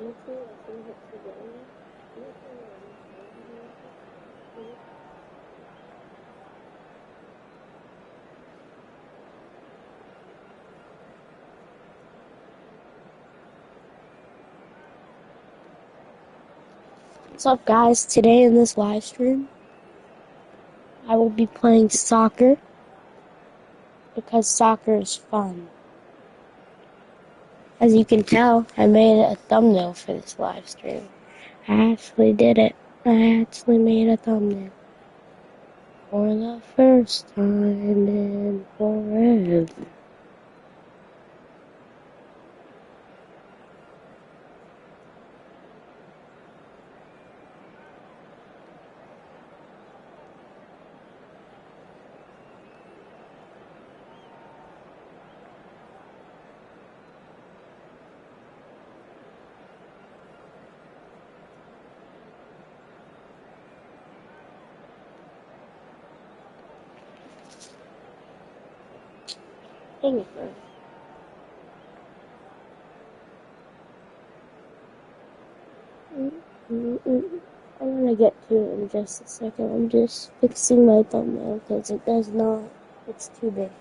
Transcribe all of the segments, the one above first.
What's up, guys? Today in this live stream, I will be playing soccer because soccer is fun. As you can tell, I made a thumbnail for this live stream. I actually did it. I actually made a thumbnail. For the first time in forever. Dang it, man. I'm gonna get to it in just a second. I'm just fixing my thumbnail because it's too big.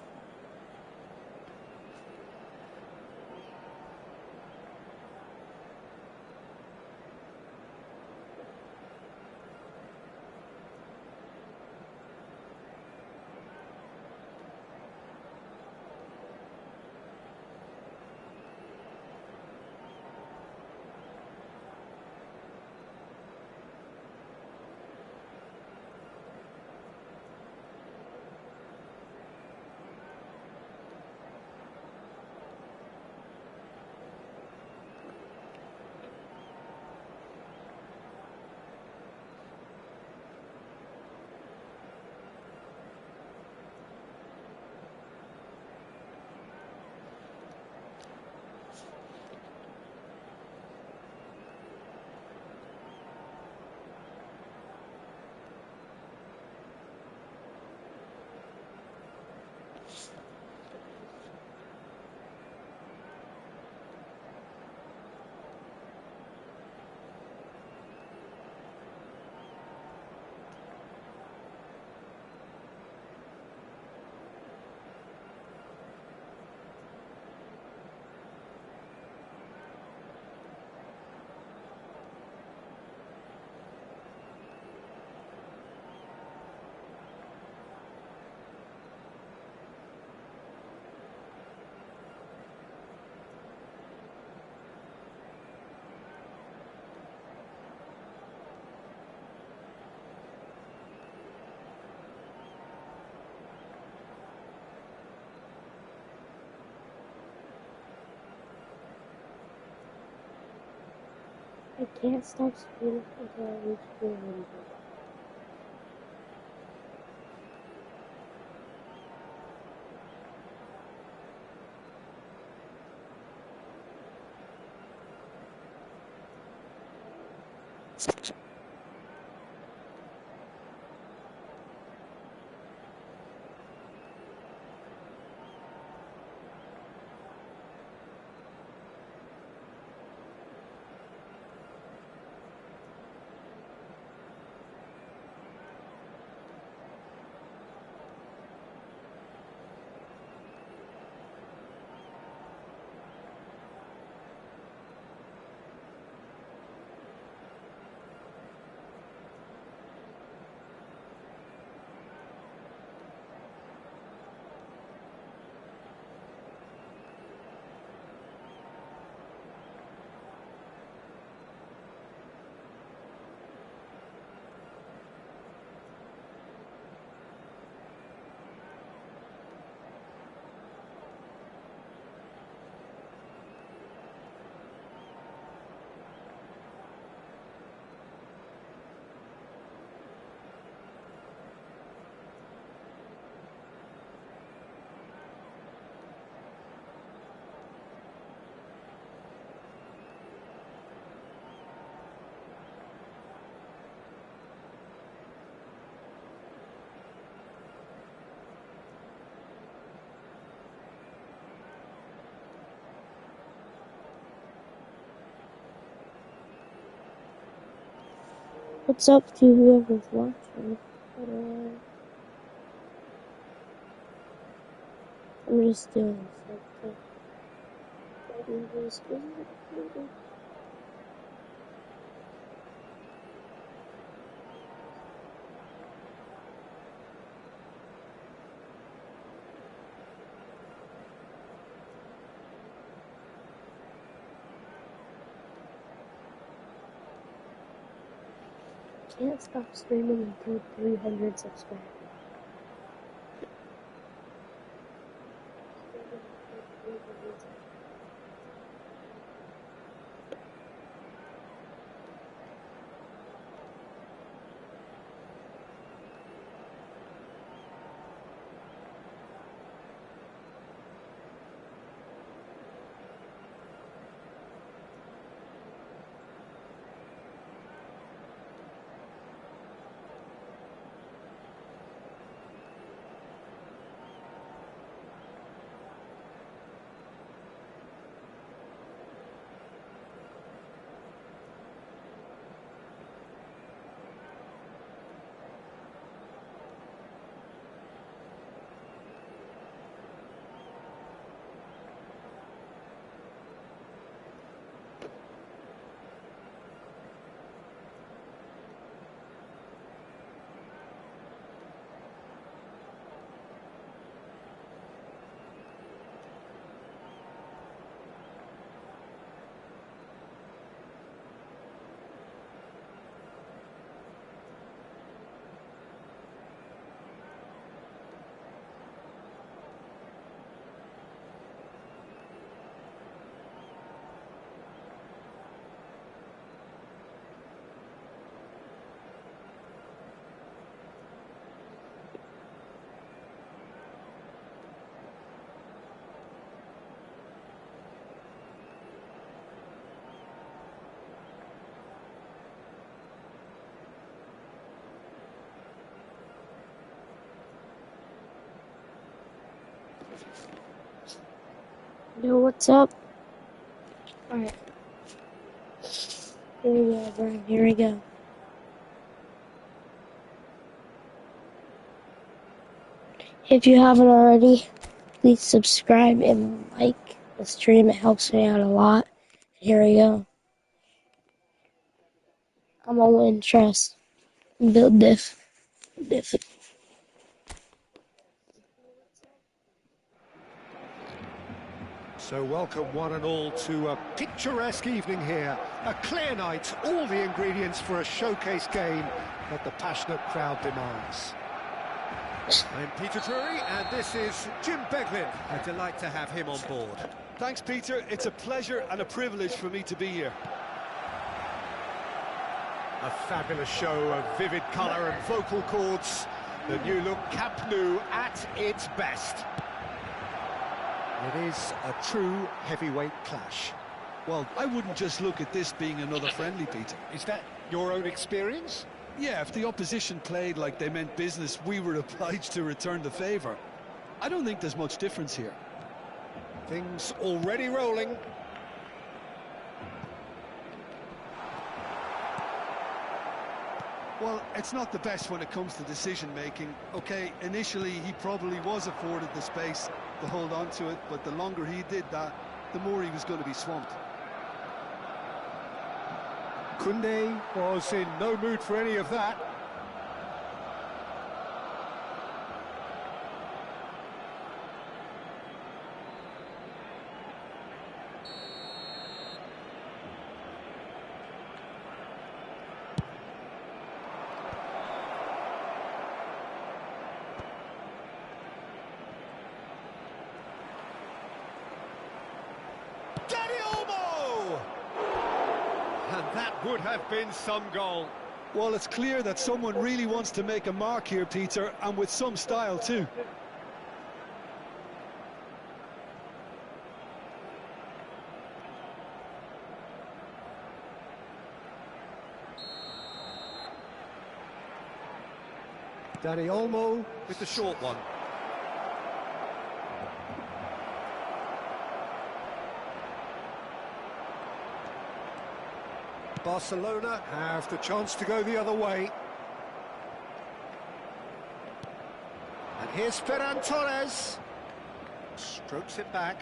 I can't stop screaming until I reach 400. What's up to whoever's watching? I'm just doing something. Can't stop streaming until 300 subscribers. Yo, what's up? Alright. Here we go, bro. Here we go. If you haven't already, please subscribe and like the stream. It helps me out a lot. Here we go. I'm on win trust. Build diff. So welcome one and all to a picturesque evening here. A clear night, all the ingredients for a showcase game that the passionate crowd demands. I'm Peter Drury and this is Jim Beglin. A delight to have him on board. Thanks, Peter. It's a pleasure and a privilege for me to be here. A fabulous show of vivid colour and vocal cords. The new look Camp Nou at its best. It is a true heavyweight clash. Well, I wouldn't just look at this being another friendly, Peter. Is that your own experience? Yeah, if the opposition played like they meant business, we were obliged to return the favour. I don't think there's much difference here. Things already rolling. Well, it's not the best when it comes to decision-making. Okay, initially he probably was afforded the space to hold on to it, but the longer he did that, the more he was going to be swamped. Koundé was in no mood for any of that. And that would have been some goal. Well, it's clear that someone really wants to make a mark here, Peter, and with some style too. Dani Olmo with the short one. Barcelona have the chance to go the other way. And here's Ferran Torres. Strokes it back.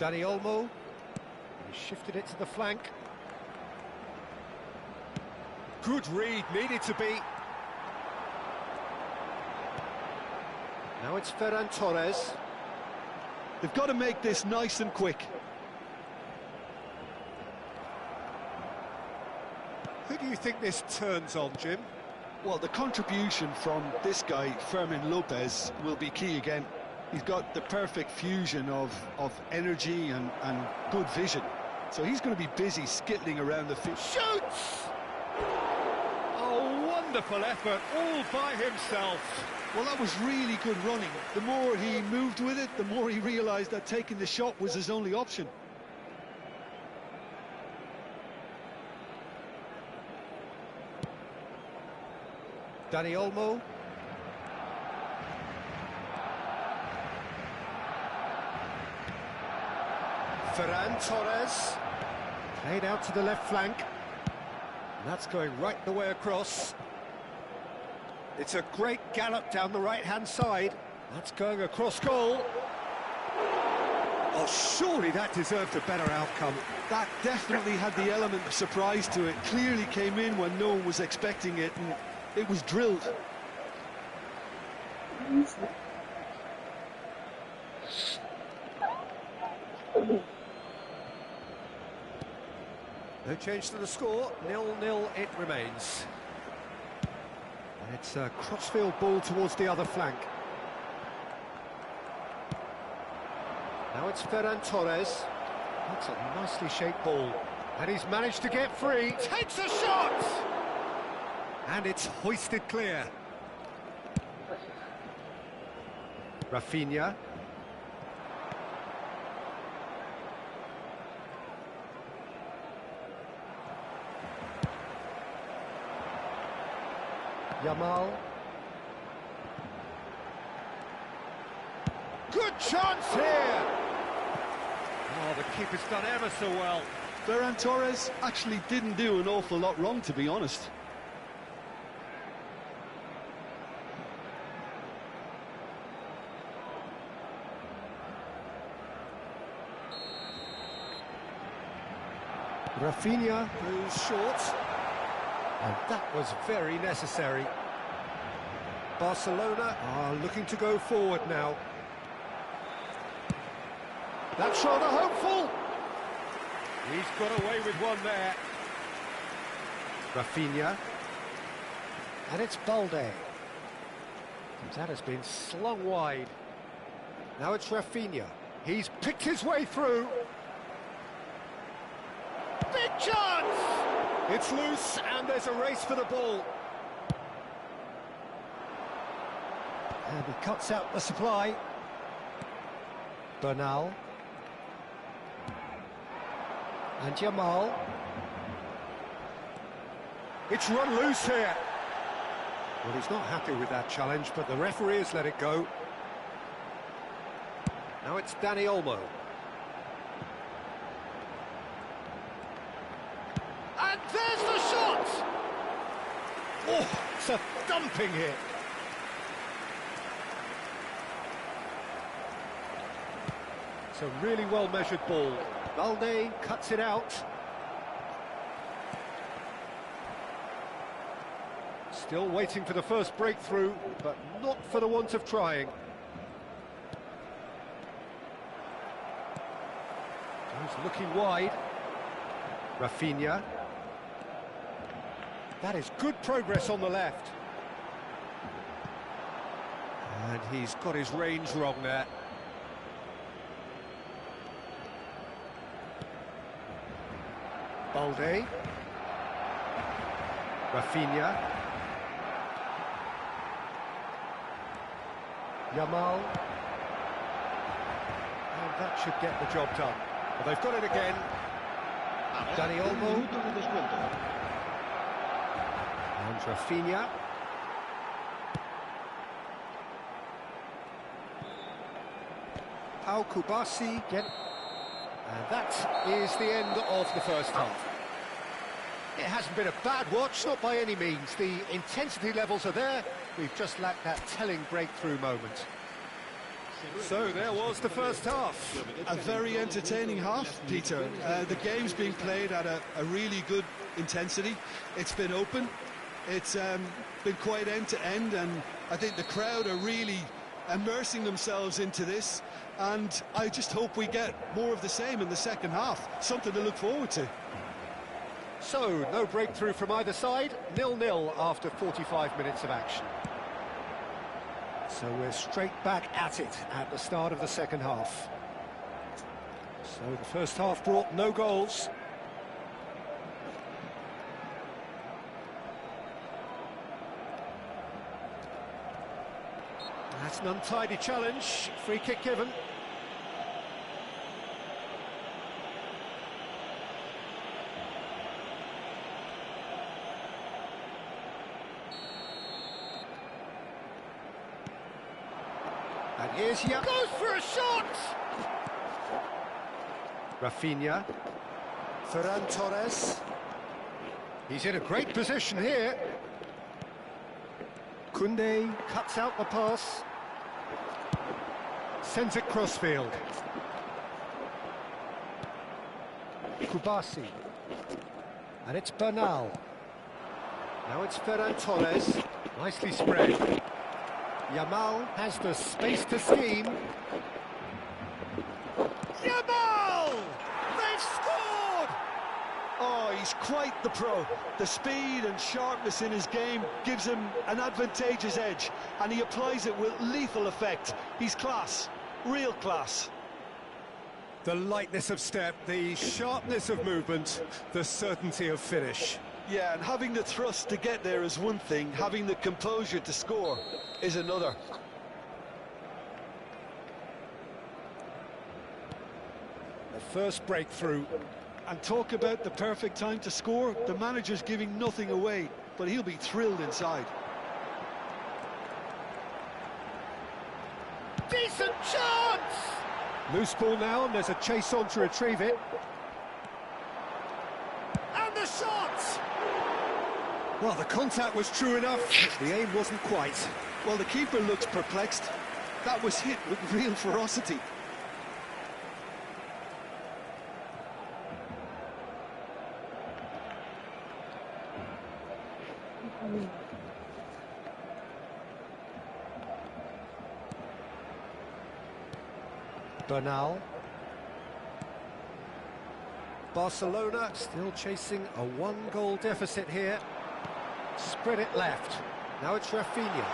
Dani Olmo. He shifted it to the flank. Good read, needed to be. Now it's Ferran Torres. They've got to make this nice and quick. Who do you think this turns on, Jim? Well, the contribution from this guy, Fermin Lopez, will be key again. He's got the perfect fusion of energy and good vision. So he's going to be busy skittling around the field. Shoots! Oh, wonderful effort, all by himself. Well, that was really good running. The more he moved with it, the more he realised that taking the shot was his only option. Dani Olmo. Ferran Torres. Played out to the left flank. And that's going right the way across. It's a great gallop down the right-hand side. That's going across goal. Oh, surely that deserved a better outcome. That definitely had the element of surprise to it. Clearly came in when no one was expecting it, and it was drilled. No change to the score, 0-0 it remains. And it's a crossfield ball towards the other flank. Now it's Ferran Torres. That's a nicely shaped ball. And he's managed to get free. Takes a shot! And it's hoisted clear. Rafinha. Yamal. Good chance here! Oh, the keeper's done ever so well. Ferran Torres actually didn't do an awful lot wrong, to be honest. Rafinha goes short. And that was very necessary. Barcelona are looking to go forward now. That's rather hopeful. He's got away with one there. Rafinha. And it's Balde. That has been slung wide. Now it's Rafinha. He's picked his way through. Big chance! It's loose, and there's a race for the ball. And he cuts out the supply. Bernal. And Yamal. It's run loose here. Well, he's not happy with that challenge, but the referee has let it go. Now it's Dani Olmo. And there's the shot! Oh, it's a thumping hit. It's a really well-measured ball. Balde cuts it out. Still waiting for the first breakthrough, but not for the want of trying. He's looking wide. Rafinha. That is good progress on the left. And he's got his range wrong there. Balde. Rafinha. Yamal. And that should get the job done. Well, they've got it again. Dani Olmo. And Rafinha. Pau Kubasi. And that is the end of the first half. It hasn't been a bad watch, not by any means. The intensity levels are there. We've just lacked that telling breakthrough moment. So there was the first half. A very entertaining half, Peter. The game's being played at a really good intensity. It's been open. It's been quite end-to-end, and I think the crowd are really immersing themselves into this. And I just hope we get more of the same in the second half. Something to look forward to. So, no breakthrough from either side, 0-0 after 45 minutes of action. So we're straight back at it at the start of the second half. So the first half brought no goals. That's an untidy challenge, free kick given. And here's he goes for a shot! Rafinha. Ferran Torres. He's in a great position here. Koundé cuts out the pass. Sends it crossfield. Kubasi. And it's Bernal. Now it's Ferran Torres. Nicely spread. Yamal has the space to scheme. Yamal! They've scored! Oh, he's quite the pro. The speed and sharpness in his game gives him an advantageous edge, and he applies it with lethal effect. He's class, real class. The lightness of step, the sharpness of movement, the certainty of finish. Yeah, and having the thrust to get there is one thing, having the composure to score is another. The first breakthrough. And talk about the perfect time to score. The manager's giving nothing away, but he'll be thrilled inside. Decent chance! Loose ball now, and there's a chase on to retrieve it. And the shot! Well, the contact was true enough, the aim wasn't quite. Well, the keeper looks perplexed. That was hit with real ferocity. Bernal. Barcelona still chasing a one-goal deficit here. Spread it left. Now it's Rafinha.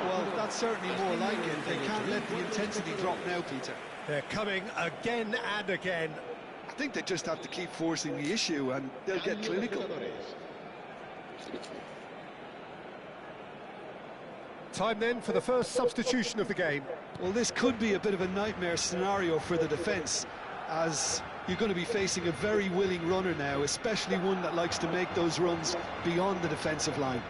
Well, that's certainly more like it. They can't let the intensity drop now, Peter. They're coming again and again. I think they just have to keep forcing the issue and they'll get clinical. Time then for the first substitution of the game. Well, this could be a bit of a nightmare scenario for the defence, as you're going to be facing a very willing runner now, especially one that likes to make those runs beyond the defensive line.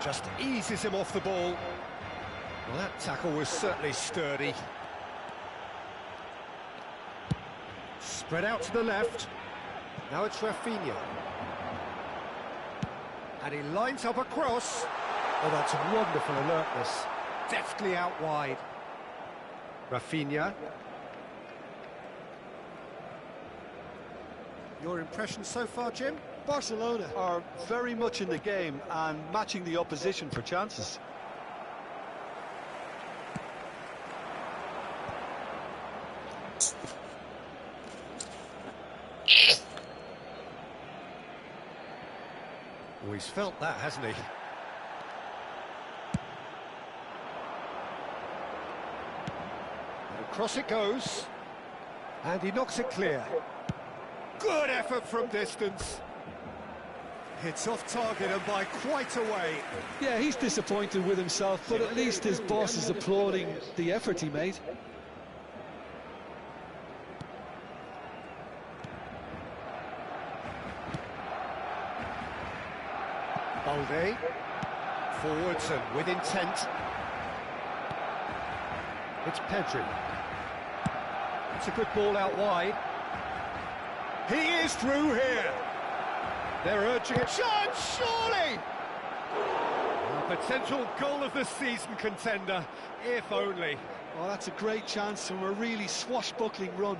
Just eases him off the ball. Well, that tackle was certainly sturdy. Spread out to the left. Now it's Rafinha. And he lines up a cross. Oh, that's wonderful alertness. Deftly out wide. Rafinha. Your impression so far, Jim? Barcelona are very much in the game and matching the opposition for chances. Oh, he's felt that, hasn't he? And across it goes. And he knocks it clear. Good effort from distance. Hits off target and by quite a way. Yeah, he's disappointed with himself, but at least his boss is applauding the effort he made. Balde. Forwards and with intent. It's Pedri. It's a good ball out wide. He is through here. They're urging it. Chance, surely! A potential goal of the season contender, if only. Oh, that's a great chance from a really swashbuckling run.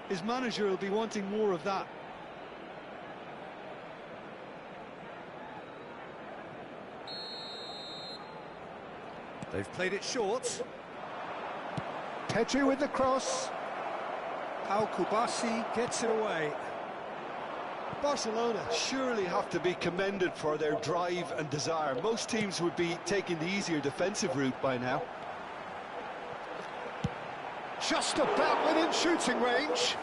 His manager will be wanting more of that. They've played it short. Pedri with the cross. Pau Kubasi gets it away. Barcelona surely have to be commended for their drive and desire. Most teams would be taking the easier defensive route by now. Just about within shooting range.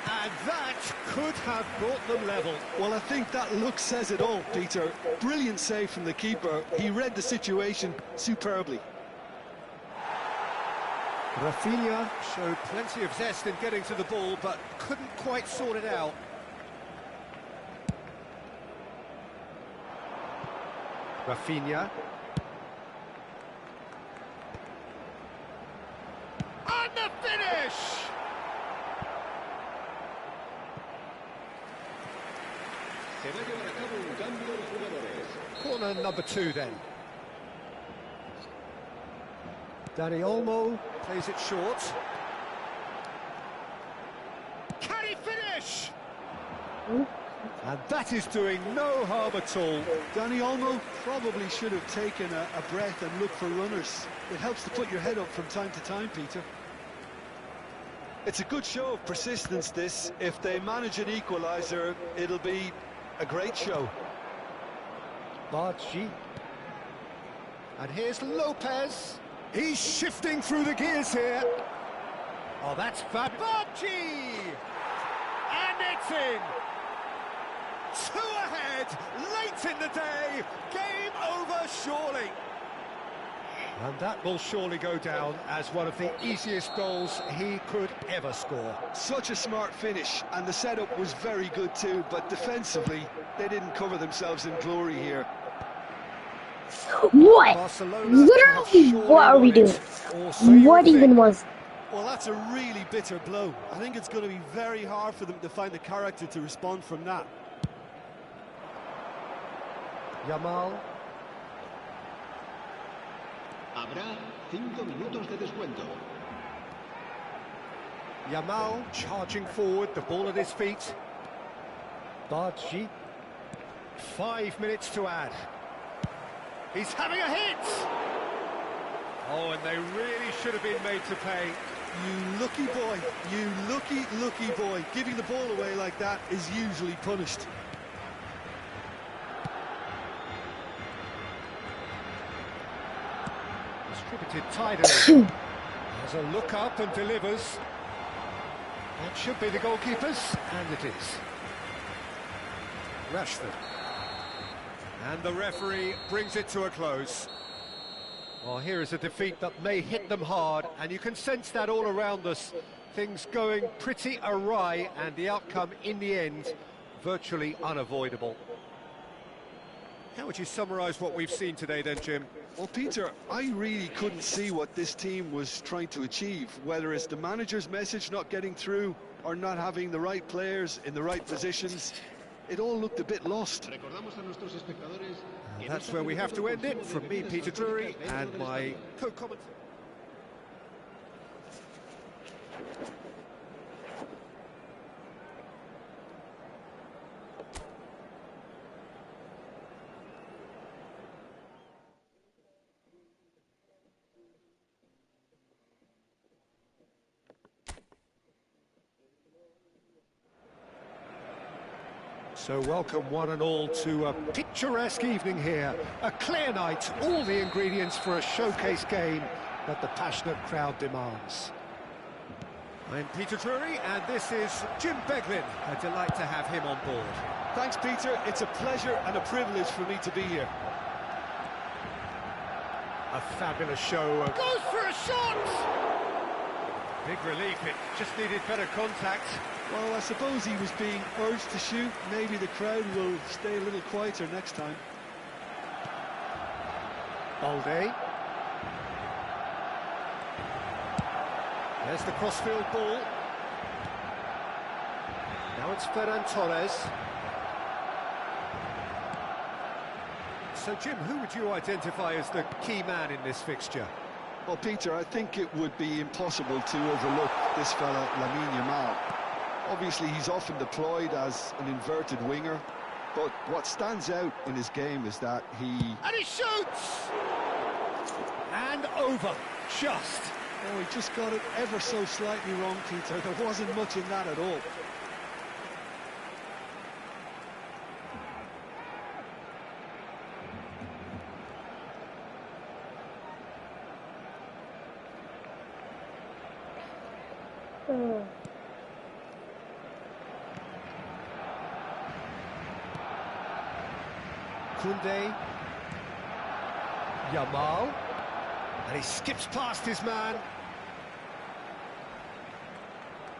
And that could have brought them level. Well, I think that look says it all, Peter. Brilliant save from the keeper. He read the situation superbly. Rafinha showed plenty of zest in getting to the ball, but couldn't quite sort it out. Rafinha. And the finish! Corner number 2 then. Dani Olmo plays it short. Can he finish? And that is doing no harm at all. Dani Olmo probably should have taken a breath and looked for runners. It helps to put your head up from time to time, Peter. It's a good show of persistence, this. If they manage an equaliser, it'll be a great show. Bargi. And here's Lopez. He's shifting through the gears here. Oh, that's fab. Bargi! And it's in. 2 ahead, late in the day. Game over, surely. And that will surely go down as one of the easiest goals he could ever score. Such a smart finish, and the setup was very good too, but defensively, they didn't cover themselves in glory here. What? Barcelona Literally, what are we doing? What even was? Well, that's a really bitter blow. I think it's going to be very hard for them to find the character to respond from that. Yamal. Habrá 5 minutos de descuento. Yamal charging forward, the ball at his feet. Bargi. 5 minutes to add. He's having a hit! Oh, and they really should have been made to pay. You lucky boy, you lucky boy. Giving the ball away like that is usually punished. Distributed tidily. Has a look up and delivers. That should be the goalkeeper's, and it is. Rashford. And the referee brings it to a close. Well, here is a defeat that may hit them hard, and you can sense that all around us. Things going pretty awry, and the outcome in the end virtually unavoidable. How would you summarise what we've seen today then, Jim? Well, Peter, I really couldn't see what this team was trying to achieve, whether it's the manager's message not getting through or not having the right players in the right positions. It all looked a bit lost. And that's where we have to end it. From me, Peter Drury, and my co-commentator. So welcome one and all to a picturesque evening here. A clear night, all the ingredients for a showcase game that the passionate crowd demands. I'm Peter Drury, and this is Jim Beglin. A delight to have him on board. Thanks, Peter. It's a pleasure and a privilege for me to be here. A fabulous show. Goes for a shot! Big relief, it just needed better contact. Well, I suppose he was being urged to shoot. Maybe the crowd will stay a little quieter next time. Balde. There's the crossfield ball. Now it's Ferran Torres. So, Jim, who would you identify as the key man in this fixture? Well, Peter, I think it would be impossible to overlook this fella, Lamine Yamal. Obviously, he's often deployed as an inverted winger, but what stands out in his game is that he... And he shoots! And over, just. Oh, he just got it ever so slightly wrong, Peter. There wasn't much in that at all. Koundé. Yamal. And he skips past his man.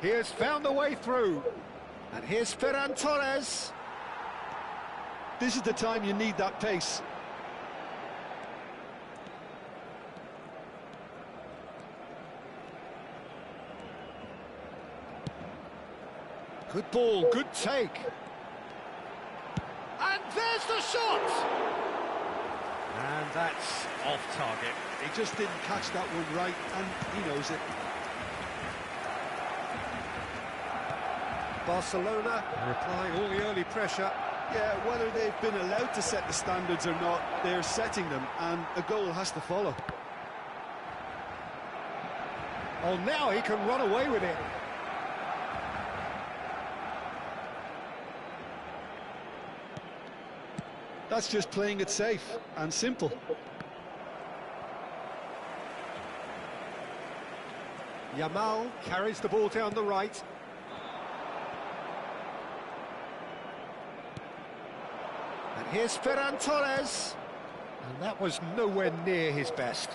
He has found the way through. And here's Ferran Torres. This is the time you need that pace. Good ball, good take. And there's the shot! And that's off target. He just didn't catch that one right, and he knows it. Barcelona are applying all the early pressure. Yeah, whether they've been allowed to set the standards or not, they're setting them, and a goal has to follow. Oh, now he can run away with it. That's just playing it safe and simple. Yamal carries the ball down the right. And here's Ferran Torres. And that was nowhere near his best.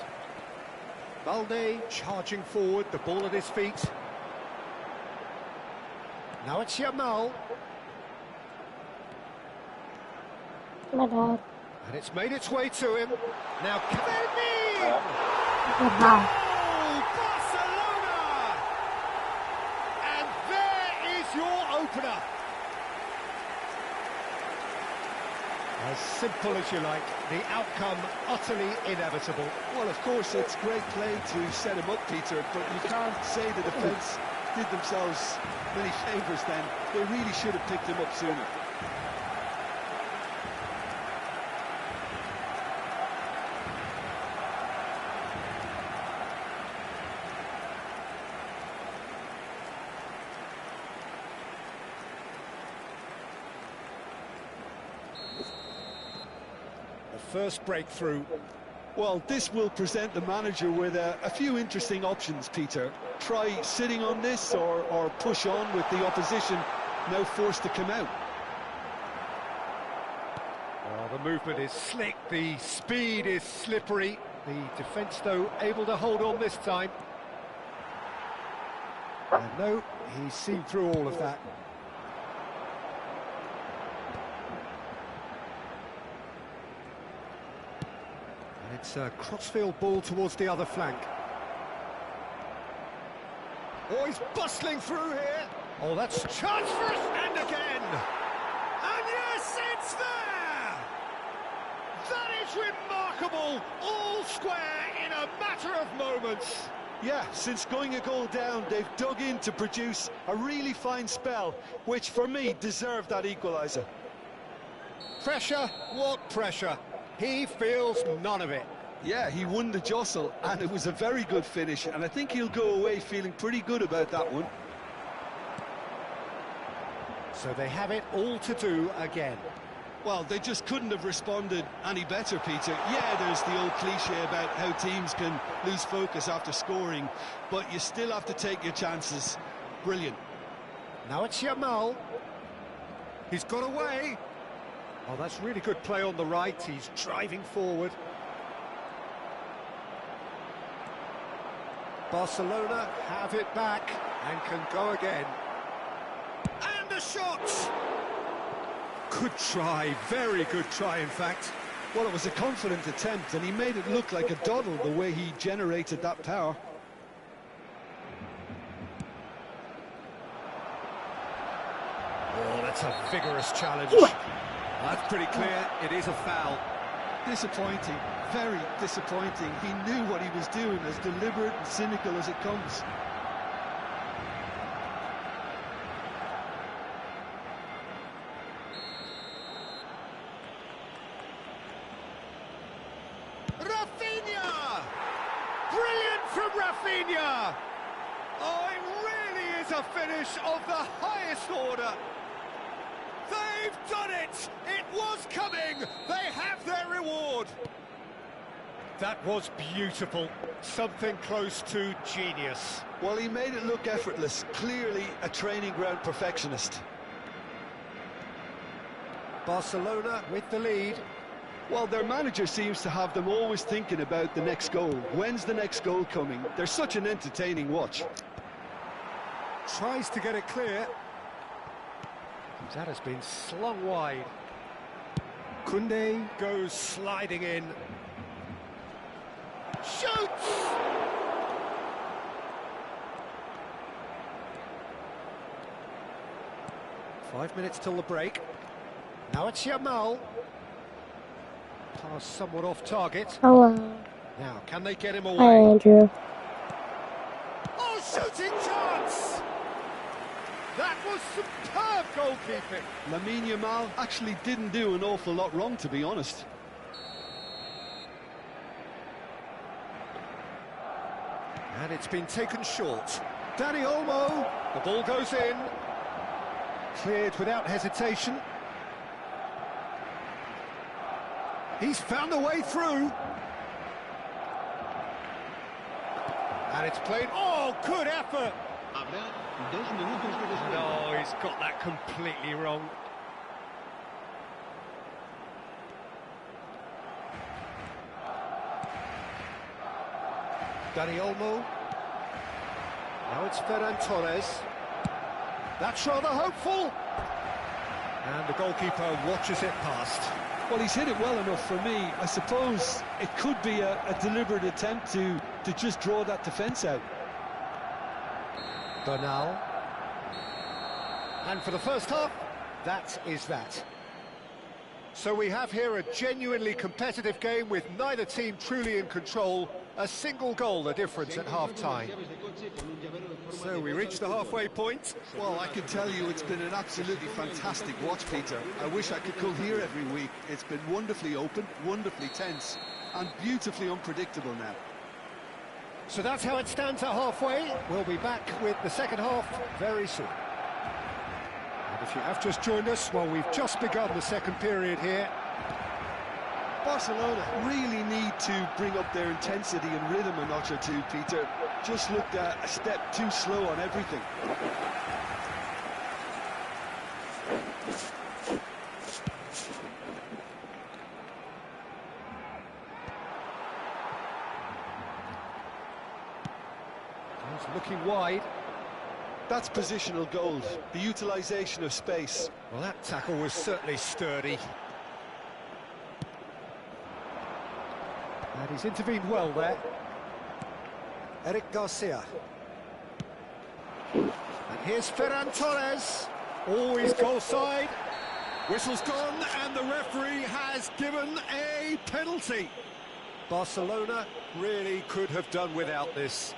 Balde charging forward, the ball at his feet. Now it's Yamal. My bad. And it's made its way to him. Now Cavani! Wow. Oh, Barcelona! And there is your opener. As simple as you like, the outcome utterly inevitable. Well, of course, it's great play to set him up, Peter, but you can't say the defence did themselves many favours then. They really should have picked him up sooner. First breakthrough. Well, this will present the manager with a few interesting options, Peter. Try sitting on this or push on with the opposition now forced to come out. Well, the movement is slick, the speed is slippery. The defence, though, able to hold on this time. And no, he's seen through all of that. It's a crossfield ball towards the other flank. Oh, he's bustling through here. Oh, that's chance for us, and again. And yes, it's there! That is remarkable, all square in a matter of moments. Yeah, since going a goal down, they've dug in to produce a really fine spell, which for me deserved that equaliser. Pressure, what pressure? He feels none of it. Yeah, he won the jostle, and it was a very good finish, and I think he'll go away feeling pretty good about that one. So they have it all to do again. Well, they just couldn't have responded any better, Peter. Yeah, there's the old cliche about how teams can lose focus after scoring, but you still have to take your chances. Brilliant. Now it's Yamal. He's got away. Oh, that's really good play on the right. He's driving forward. Barcelona have it back and can go again. shot! Good try, very good try, in fact. Well, it was a confident attempt, and he made it look like a doddle the way he generated that power. Oh, that's a vigorous challenge. That's pretty clear, it is a foul. Disappointing, very disappointing. He knew what he was doing, as deliberate and cynical as it comes. Rafinha! Brilliant from Rafinha! Oh, it really is a finish of the highest order. They've done it! It was coming! They have their reward! That was beautiful. Something close to genius. Well, he made it look effortless. Clearly a training ground perfectionist. Barcelona with the lead. Well, their manager seems to have them always thinking about the next goal. When's the next goal coming? They're such an entertaining watch. Tries to get it clear. That has been slung wide. Koundé goes sliding in. Shoots! Five minutes till the break. Now it's Yamal. Pass somewhat off target. Hello. Now, can they get him away? Hi, Andrew. Oh, shooting chance! That was superb goalkeeping. Lamine Yamal actually didn't do an awful lot wrong, to be honest. And it's been taken short. Dani Olmo, the ball goes in. Cleared without hesitation. He's found a way through. And it's played. Oh, good effort. Habrá 2 minutos de descuento. No, he's got that completely wrong. Dani Olmo. Now it's Ferran Torres. That's rather hopeful. And the goalkeeper watches it past. Well, he's hit it well enough for me. I suppose it could be a deliberate attempt to just draw that defence out. Bernal. And for the first half, that is that. So we have here a genuinely competitive game with neither team truly in control. A single goal the difference at half-time. So we reach the halfway point. Well, I can tell you it's been an absolutely fantastic watch, Peter. I wish I could come here every week. It's been wonderfully open, wonderfully tense, and beautifully unpredictable now. So that's how it stands at halfway. We'll be back with the second half very soon. And if you have just joined us, well, we've just begun the second period here. Barcelona really need to bring up their intensity and rhythm a notch or two, Peter. Just looked a step too slow on everything. He's looking wide. That's positional gold, the utilisation of space. Well, that tackle was certainly sturdy. And he's intervened well there. Eric Garcia. And here's Ferran Torres. Always goal side. Whistle's gone and the referee has given a penalty. Barcelona really could have done without this.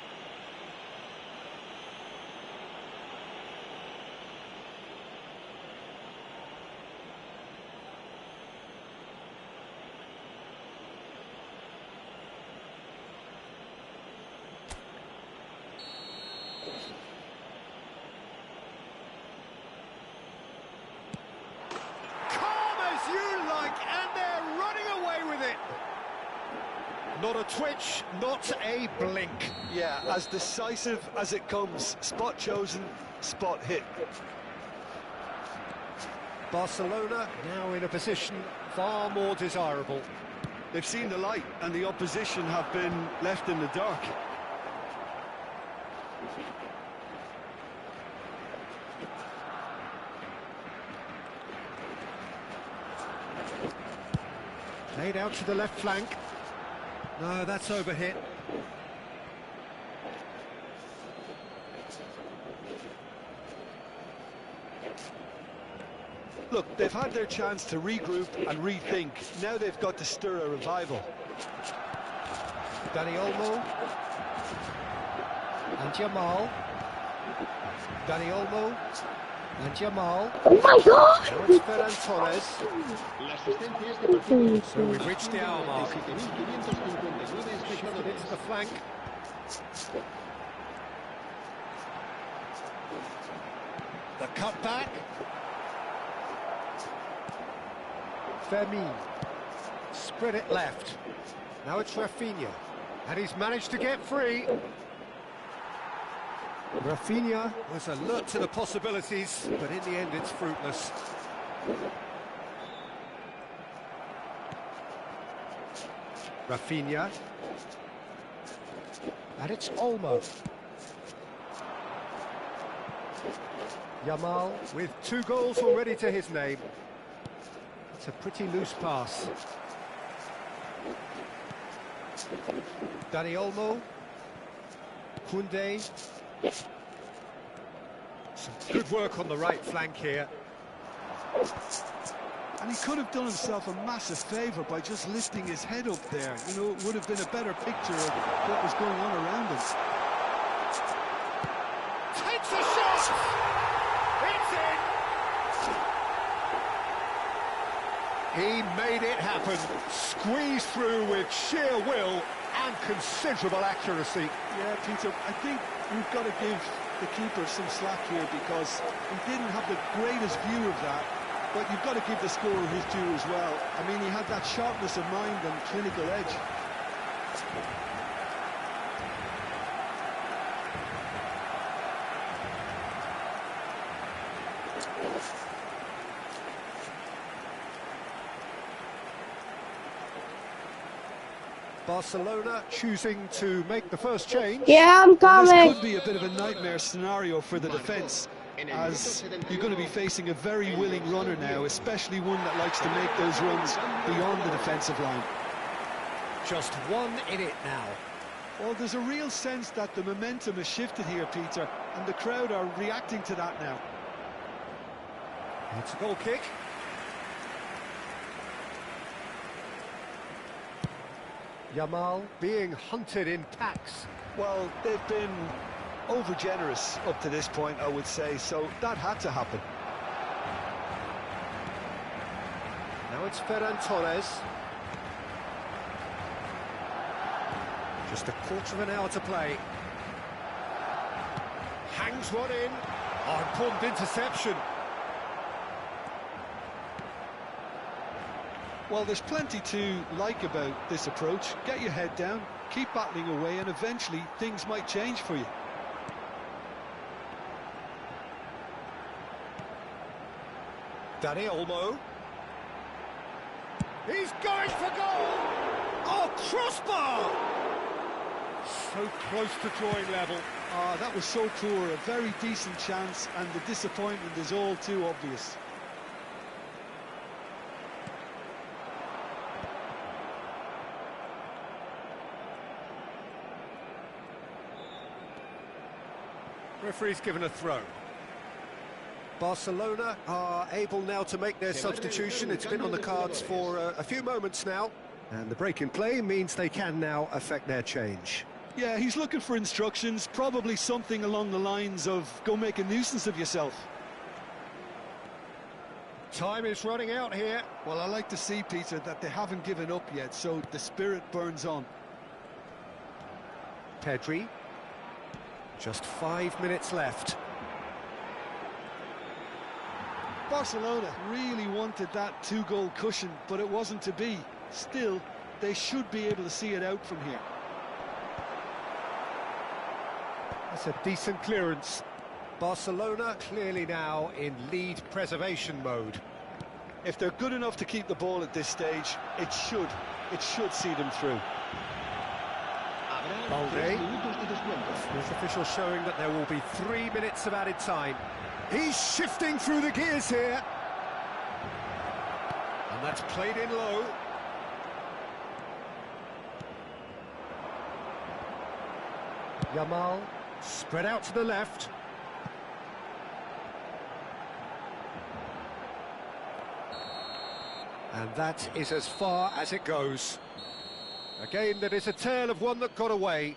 Not a twitch, not a blink. Yeah, as decisive as it comes. Spot chosen, spot hit. Barcelona now in a position far more desirable. They've seen the light and the opposition have been left in the dark. Played out to the left flank. No, that's overhit. Look, they've had their chance to regroup and rethink. Now they've got to stir a revival. Dani Olmo. And Jamal. Dani Olmo. And Jamal. Oh my god! Now it's Ferran Torres. La asistencia este partido. So we've reached the hour mark. 17.559 espectadores. Into the flank. The cut back. Fermin. Spread it left. Now it's Rafinha. And he's managed to get free. Rafinha was alert to the possibilities, but in the end it's fruitless. Rafinha. And it's Olmo. Yamal with 2 goals already to his name. It's a pretty loose pass. Dani Olmo. Koundé. Some good work on the right flank here. And he could have done himself a massive favour by just lifting his head up there. You know, it would have been a better picture of what was going on around him. Takes a shot! It's in! He made it happen. Squeezed through with sheer will and considerable accuracy. Yeah, Peter, I think we've got to give the keeper some slack here because he didn't have the greatest view of that, but you've got to give the scorer his due as well. I mean, he had that sharpness of mind and clinical edge. Barcelona choosing to make the first change. Yeah, I'm This coming. could be a bit of a nightmare scenario for the defence, as you're going to be facing a very willing runner now, especially one that likes to make those runs beyond the defensive line. Just 1 in it now. Well, there's a real sense that the momentum has shifted here, Peter, and the crowd are reacting to that now. It's a goal kick. Yamal being hunted in packs. Well, they've been over-generous up to this point, I would say, so that had to happen. Now it's Ferran Torres. Just a quarter of an hour to play. Hangs one in. Oh, important interception. Well, there's plenty to like about this approach. Get your head down, keep battling away, and eventually things might change for you. Dani Olmo. He's going for goal! Oh, crossbar! So close to drawing level. Ah, that was so poor, a very decent chance, and the disappointment is all too obvious. Referee's given a throw. Barcelona are able now to make their substitution. It's been on the cards for a few moments now. And the break in play means they can now affect their change. Yeah, he's looking for instructions, probably something along the lines of, go make a nuisance of yourself. Time is running out here. Well, I like to see, Peter, that they haven't given up yet, so the spirit burns on. Pedri. Just 5 minutes left. Barcelona really wanted that 2-goal cushion, but it wasn't to be. Still, they should be able to see it out from here. That's a decent clearance. Barcelona clearly now in lead preservation mode. If they're good enough to keep the ball at this stage, it should see them through. Balde. This official showing that there will be 3 minutes of added time. He's shifting through the gears here. And that's played in low. Yamal, spread out to the left. And that is as far as it goes. A game that is a tale of one that got away.